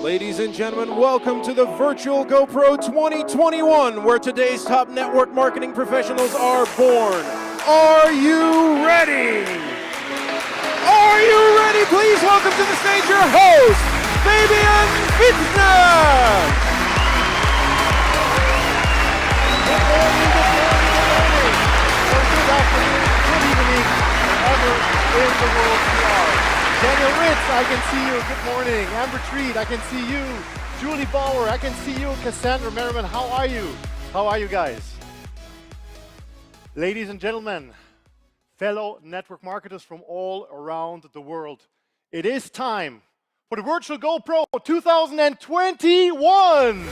Ladies and gentlemen, welcome to the virtual GoPro 2021, where today's top network marketing professionals are born. Are you ready? Are you ready? Please welcome to the stage your host, Fabian Fitzne. Good morning, or good afternoon, good evening, wherever in the world you are. Daniel Ritz, I can see you. Good morning. Amber Treat, I can see you. Julie Bauer, I can see you. Cassandra Merriman, how are you? How are you guys? Ladies and gentlemen, fellow network marketers from all around the world, it is time for the Virtual GoPro 2021.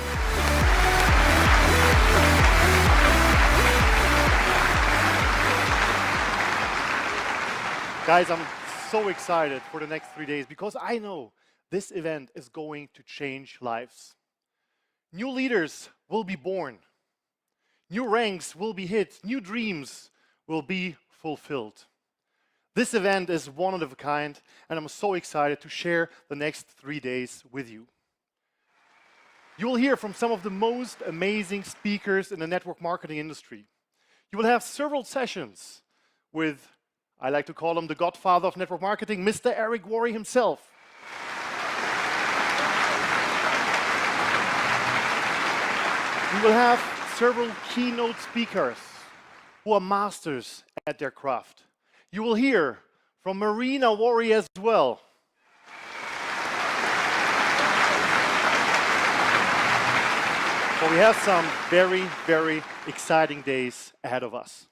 Guys, I'm so excited for the next 3 days because I know this event is going to change lives. New leaders will be born. New ranks will be hit. New dreams will be fulfilled. This event is one of a kind, and I'm so excited to share the next 3 days with you. You will hear from some of the most amazing speakers in the network marketing industry. You will have several sessions with, I like to call him the godfather of network marketing, Mr. Eric Worre himself. We will have several keynote speakers who are masters at their craft. You will hear from Marina Worre as well. So we have some very, very exciting days ahead of us.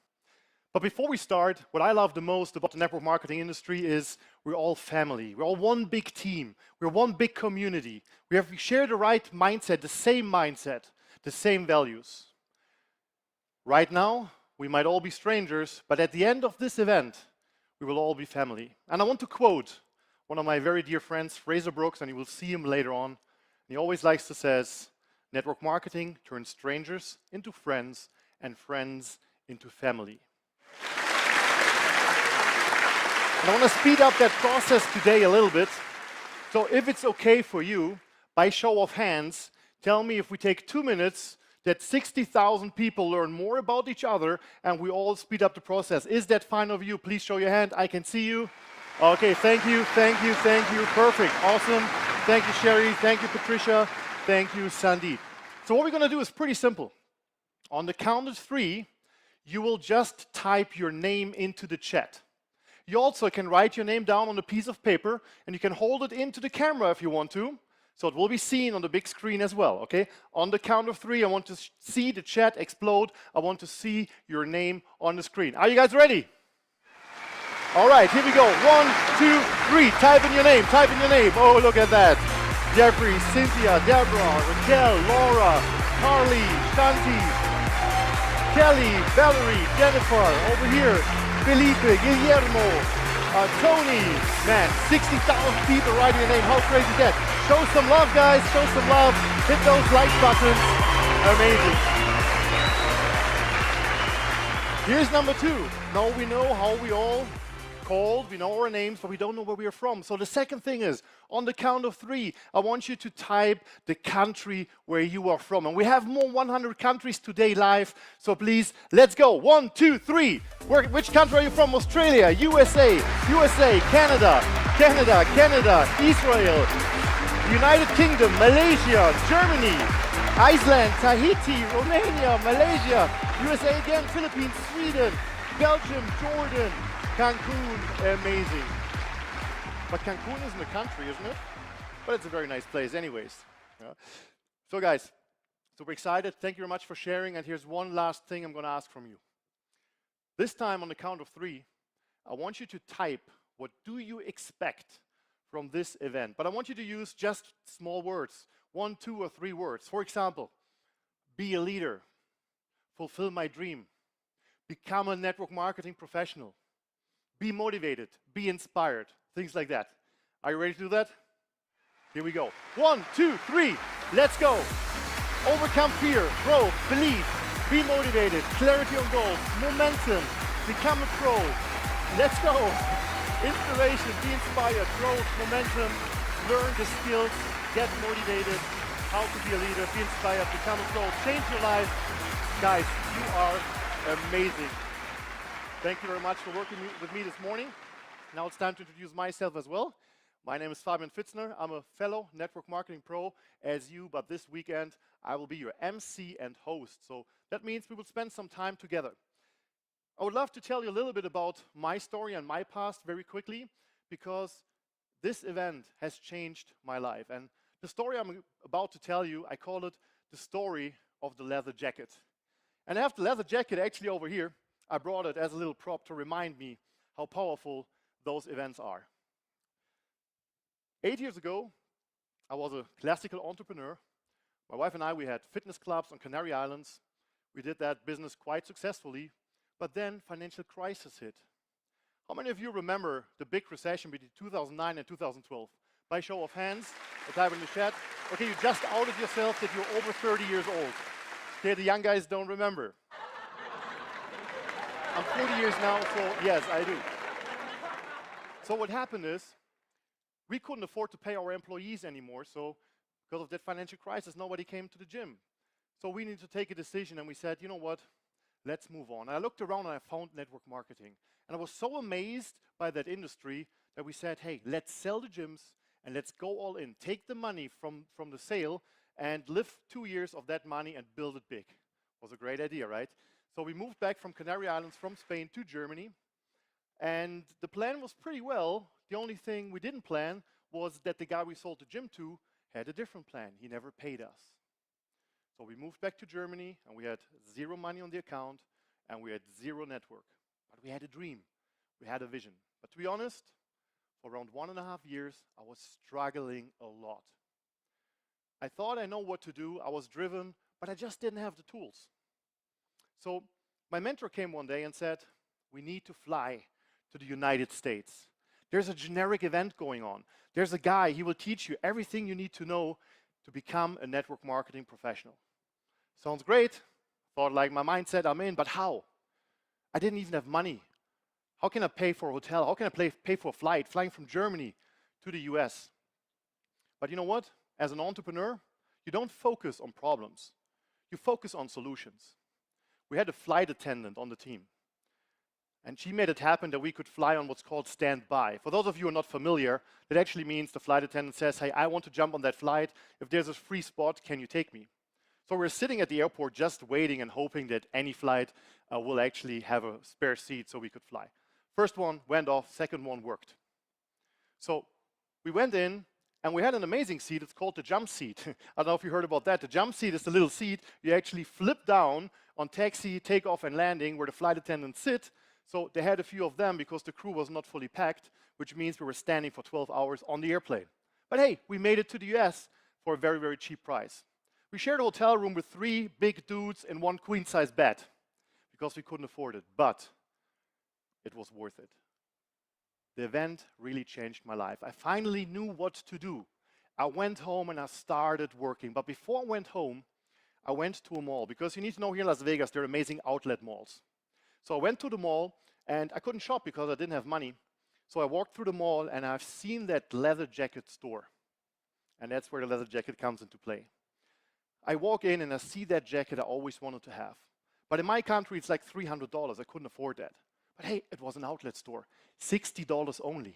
But before we start, what I love the most about the network marketing industry is we're all family. We're all one big team. We're one big community. We share the right mindset, the same values. Right now, we might all be strangers, but at the end of this event, we will all be family. And I want to quote one of my very dear friends, Fraser Brooks, and you will see him later on. He always likes to say, network marketing turns strangers into friends and friends into family. And I want to speed up that process today a little bit. So if it's okay for you, by show of hands, tell me if we take 2 minutes, that 60,000 people learn more about each other and we all speed up the process. Is that fine with you? Please show your hand. I can see you. Okay, thank you. Perfect, awesome. Thank you, Sherry. Thank you, Patricia. Thank you, Sandeep. So what we're going to do is pretty simple. On the count of 3, you will just type your name into the chat. You also can write your name down on a piece of paper and you can hold it into the camera if you want to. So it will be seen on the big screen as well, okay? On the count of 3, I want to see the chat explode. I want to see your name on the screen. Are you guys ready? All right, here we go. 1, 2, 3. Type in your name. Oh, look at that. Jeffrey, Cynthia, Deborah, Raquel, Laura, Carly, Shanti, Kelly, Valerie, Jennifer, over here. Felipe, Guillermo, Tony, man, 60,000 people writing your name. How crazy is that? Show some love, guys. Show some love. Hit those like buttons. Amazing. Here's number 2. Now we know how we all called. We know our names, but we don't know where we are from. So the second thing is, on the count of 3, I want you to type the country where you are from. And we have more 100 countries today live. So please, let's go. 1, 2, 3. Which country are you from? Australia, USA, Canada, Israel, United Kingdom, Malaysia, Germany, Iceland, Tahiti, Romania, Malaysia, USA again, Philippines, Sweden, Belgium, Jordan, Cancun. Amazing. But Cancun isn't a country, isn't it? But it's a very nice place anyways. Yeah. So guys, super excited. Thank you very much for sharing. And here's one last thing I'm going to ask from you. This time on the count of 3, I want you to type, what do you expect from this event? But I want you to use just small words, 1, 2, or 3 words. For example, be a leader, fulfill my dream, become a network marketing professional, be motivated, be inspired, things like that. Are you ready to do that? Here we go. 1, 2, 3, let's go. Overcome fear, grow, believe, be motivated, clarity on goals, momentum, become a pro. Let's go. Inspiration, be inspired, growth, momentum, learn the skills, get motivated, how to be a leader, be inspired, become a pro, change your life. Guys, you are amazing. Thank you very much for working with me this morning. Now it's time to introduce myself as well. My name is Fabian Fitzne. I'm a fellow network marketing pro as you, but this weekend I will be your MC and host. So that means we will spend some time together. I would love to tell you a little bit about my story and my past very quickly, because this event has changed my life. And the story I'm about to tell you, I call it the story of the leather jacket. And I have the leather jacket actually over here. I brought it as a little prop to remind me how powerful those events are. 8 years ago, I was a classical entrepreneur. My wife and I, we had fitness clubs on Canary Islands. We did that business quite successfully, but then financial crisis hit. How many of you remember the big recession between 2009 and 2012? By show of hands, a type in the chat. Okay, you just outed yourself that you're over 30 years old. Okay, the young guys don't remember. I'm 40 years now, so yes, I do. So what happened is, we couldn't afford to pay our employees anymore, so because of that financial crisis, nobody came to the gym. So we needed to take a decision, and we said, you know what, let's move on. And I looked around and I found network marketing. And I was so amazed by that industry that we said, hey, let's sell the gyms and let's go all in. Take the money from the sale and live 2 years of that money and build it big. Was a great idea, right? So we moved back from Canary Islands, from Spain to Germany. And the plan was pretty well. The only thing we didn't plan was that the guy we sold the gym to had a different plan. He never paid us. So we moved back to Germany, and we had zero money on the account, and we had zero network. But we had a dream. We had a vision. But to be honest, for around 1.5 years, I was struggling a lot. I thought I know what to do. I was driven, but I just didn't have the tools. So my mentor came one day and said, we need to fly to the United States. There's a generic event going on. There's a guy, he will teach you everything you need to know to become a network marketing professional. Sounds great. Thought like my mindset, I'm in, but how? I didn't even have money. How can I pay for a hotel? How can I pay for a flight, flying from Germany to the US? But you know what? As an entrepreneur, you don't focus on problems. You focus on solutions. We had a flight attendant on the team. And she made it happen that we could fly on what's called standby. For those of you who are not familiar, that actually means the flight attendant says, hey, I want to jump on that flight. If there's a free spot, can you take me? So we're sitting at the airport just waiting and hoping that any flight will actually have a spare seat so we could fly. First one went off, second one worked. So we went in, and we had an amazing seat. It's called the jump seat. I don't know if you heard about that. The jump seat is the little seat you actually flip down on taxi, takeoff, and landing where the flight attendants sit. So they had a few of them because the crew was not fully packed, which means we were standing for 12 hours on the airplane. But hey, we made it to the US for a very, very cheap price. We shared a hotel room with 3 big dudes and 1 queen-size bed because we couldn't afford it, but it was worth it. The event really changed my life. I finally knew what to do. I went home and I started working. But before I went home, I went to a mall because you need to know here in Las Vegas, there are amazing outlet malls. So I went to the mall, and I couldn't shop because I didn't have money. So I walked through the mall, and I've seen that leather jacket store. And that's where the leather jacket comes into play. I walk in, and I see that jacket I always wanted to have. But in my country, it's like $300. I couldn't afford that. But hey, it was an outlet store. $60 only.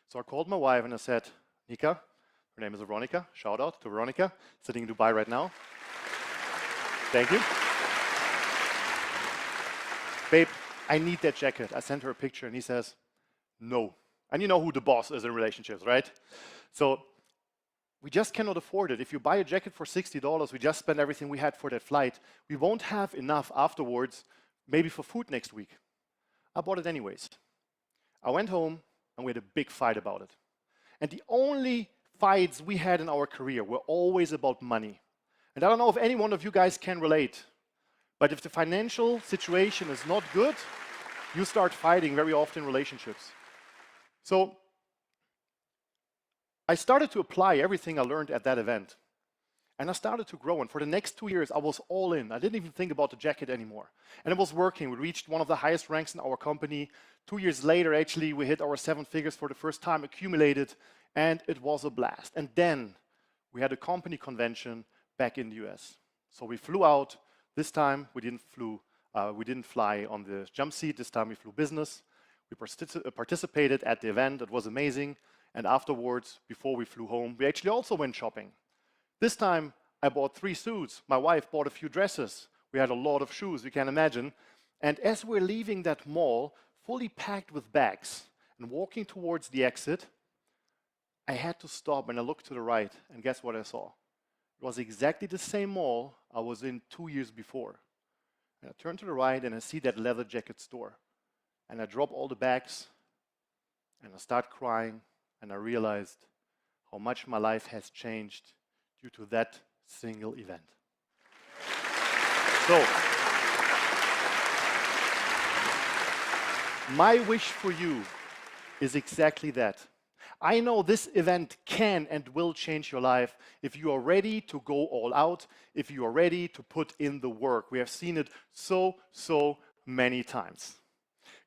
So I called my wife, and I said, Nika, her name is Veronica. Shout out to Veronica, sitting in Dubai right now. Thank you. Babe, I need that jacket. I sent her a picture, and he says, no. And you know who the boss is in relationships, right? So we just cannot afford it. If you buy a jacket for $60, we just spend everything we had for that flight. We won't have enough afterwards, maybe for food next week. I bought it anyways. I went home, and we had a big fight about it. And the only fights we had in our career were always about money. And I don't know if any one of you guys can relate. But if the financial situation is not good, you start fighting very often in relationships. So I started to apply everything I learned at that event. And I started to grow. And for the next 2 years, I was all in. I didn't even think about the jacket anymore. And it was working. We reached one of the highest ranks in our company 2 years later, actually, we hit our 7 figures for the first time, accumulated, and it was a blast. And then we had a company convention back in the US. So we flew out. This time we didn't fly on the jump seat. This time we flew business. We participated at the event. It was amazing. And afterwards, before we flew home, we actually also went shopping. This time I bought 3 suits. My wife bought a few dresses. We had a lot of shoes, you can imagine. And as we're leaving that mall, fully packed with bags and walking towards the exit, I had to stop and I looked to the right, and guess what I saw? It was exactly the same mall I was in 2 years before. And I turned to the right and I see that leather jacket store. And I drop all the bags and I start crying, and I realized how much my life has changed due to that single event. So, my wish for you is exactly that. I know this event can and will change your life if you are ready to go all out, if you are ready to put in the work. We have seen it so many times.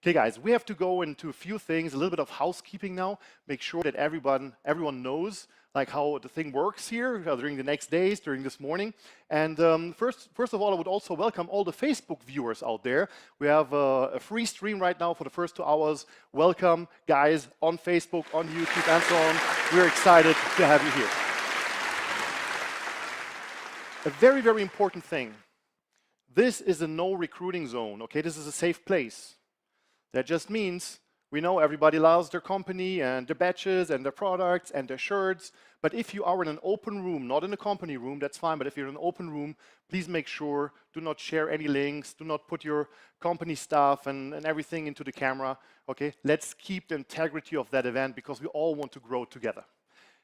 Okay, guys, we have to go into a few things, a little bit of housekeeping now, make sure that everyone knows like how the thing works here during the next days, during this morning. And first of all, I would also welcome all the Facebook viewers out there. We have a free stream right now for the first 2 hours. Welcome, guys, on Facebook, on YouTube, and so on. We're excited to have you here. A very important thing. This is a no recruiting zone, okay? This is a safe place. That just means we know everybody loves their company and their badges and their products and their shirts. But if you are in an open room, not in a company room, that's fine. But if you're in an open room, please make sure, do not share any links, do not put your company stuff and everything into the camera. Okay, let's keep the integrity of that event because we all want to grow together.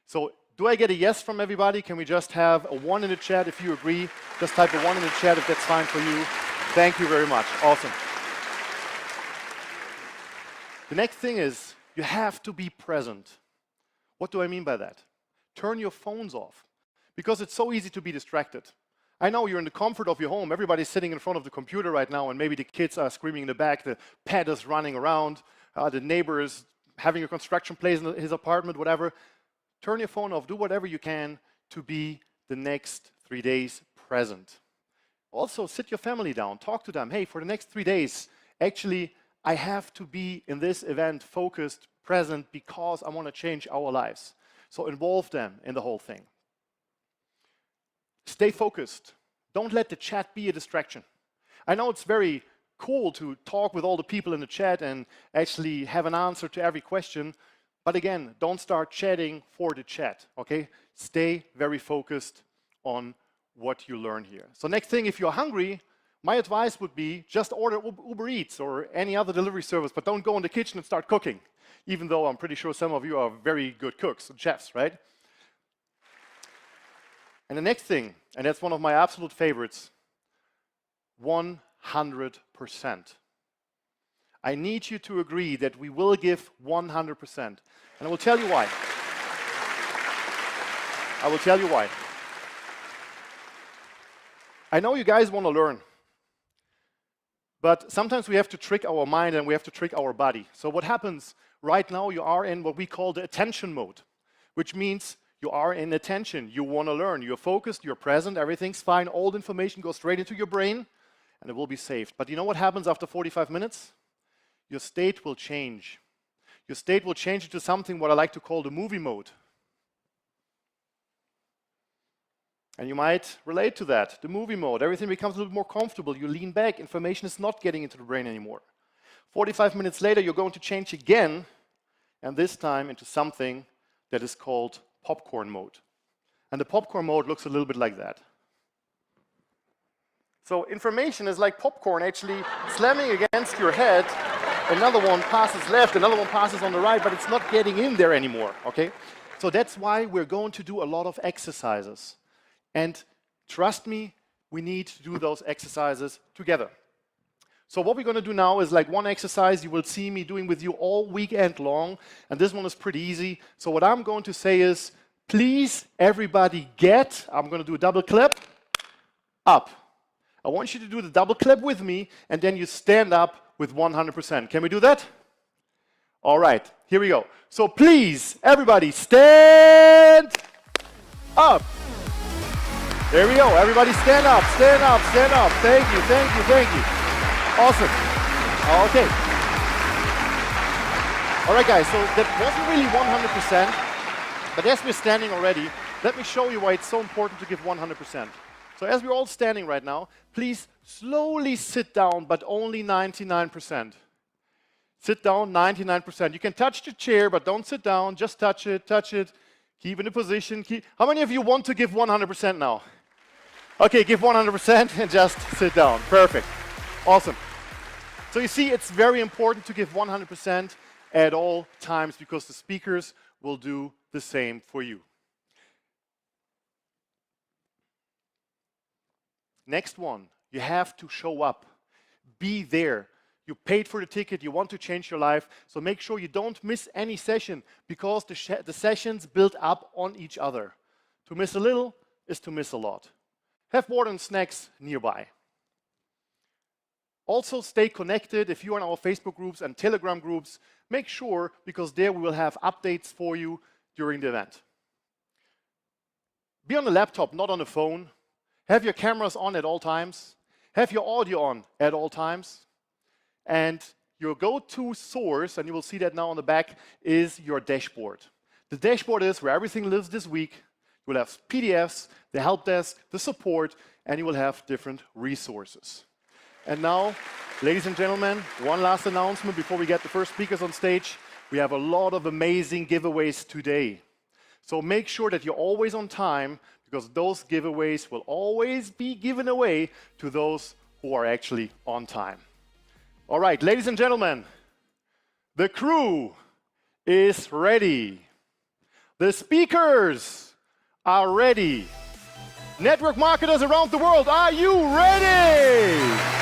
So do I get a yes from everybody? Can we just have a 1 in the chat if you agree? Just type a 1 in the chat if that's fine for you. Thank you very much. Awesome. The next thing is you have to be present. What do I mean by that? Turn your phones off because it's so easy to be distracted. I know you're in the comfort of your home. Everybody's sitting in front of the computer right now, and maybe the kids are screaming in the back, the pet is running around, the neighbor is having a construction place in his apartment, whatever. Turn your phone off. Do whatever you can to be the next 3 days present. Also, sit your family down. Talk to them. Hey, for the next 3 days, actually, I have to be in this event focused, present, because I want to change our lives. So involve them in the whole thing. Stay focused. Don't let the chat be a distraction. I know it's very cool to talk with all the people in the chat and actually have an answer to every question. But again, don't start chatting for the chat, okay? Stay very focused on what you learn here. So next thing, if you're hungry, my advice would be just order Uber Eats or any other delivery service, but don't go in the kitchen and start cooking, even though I'm pretty sure some of you are very good cooks and chefs, right? And the next thing, and that's one of my absolute favorites, 100%. I need you to agree that we will give 100%. And I will tell you why. I will tell you why. I know you guys want to learn. But sometimes we have to trick our mind and we have to trick our body. So what happens right now, you are in what we call the attention mode, which means you are in attention. You want to learn. You're focused. You're present. Everything's fine. All the information goes straight into your brain and it will be saved. But you know what happens after 45 minutes? Your state will change. Your state will change into something what I like to call the movie mode. And you might relate to that, the movie mode. Everything becomes a little bit more comfortable. You lean back. Information is not getting into the brain anymore. 45 minutes later, you're going to change again, and this time into something that is called popcorn mode. And the popcorn mode looks a little bit like that. So information is like popcorn actually slamming against your head. Another one passes left, another one passes on the right, but it's not getting in there anymore, okay? So that's why we're going to do a lot of exercises. And trust me, we need to do those exercises together. So what we're going to do now is like one exercise you will see me doing with you all weekend long, and this one is pretty easy. So what I'm going to say is, please, everybody I'm going to do a double clap, up. I want you to do the double clap with me, and then you stand up with 100%. Can we do that? All right, here we go. So please, everybody, stand up. There we go. Everybody stand up, stand up, stand up. Thank you, thank you, thank you. Awesome. Okay. All right, guys, so that wasn't really 100%, but as we're standing already, let me show you why it's so important to give 100%. So as we're all standing right now, please slowly sit down, but only 99%. Sit down 99%. You can touch the chair, but don't sit down. Just touch it, keep in the position. How many of you want to give 100% now? Okay, give 100% and just sit down. Perfect. Awesome. So you see, it's very important to give 100% at all times because the speakers will do the same for you. Next one, you have to show up. Be there. You paid for the ticket, you want to change your life, so make sure you don't miss any session because the sessions build up on each other. To miss a little is to miss a lot. Have water and snacks nearby. Also stay connected. If you're in our Facebook groups and Telegram groups, make sure, because there we will have updates for you during the event. Be on the laptop, not on the phone. Have your cameras on at all times. Have your audio on at all times. And your go-to source, and you will see that now on the back, is your dashboard. The dashboard is where everything lives this week. You will have PDFs, the help desk, the support, and you will have different resources. And now, ladies and gentlemen, one last announcement before we get the first speakers on stage. We have a lot of amazing giveaways today. So make sure that you're always on time, because those giveaways will always be given away to those who are actually on time. All right, ladies and gentlemen, the crew is ready. The speakers are ready. Network marketers around the world, are you ready?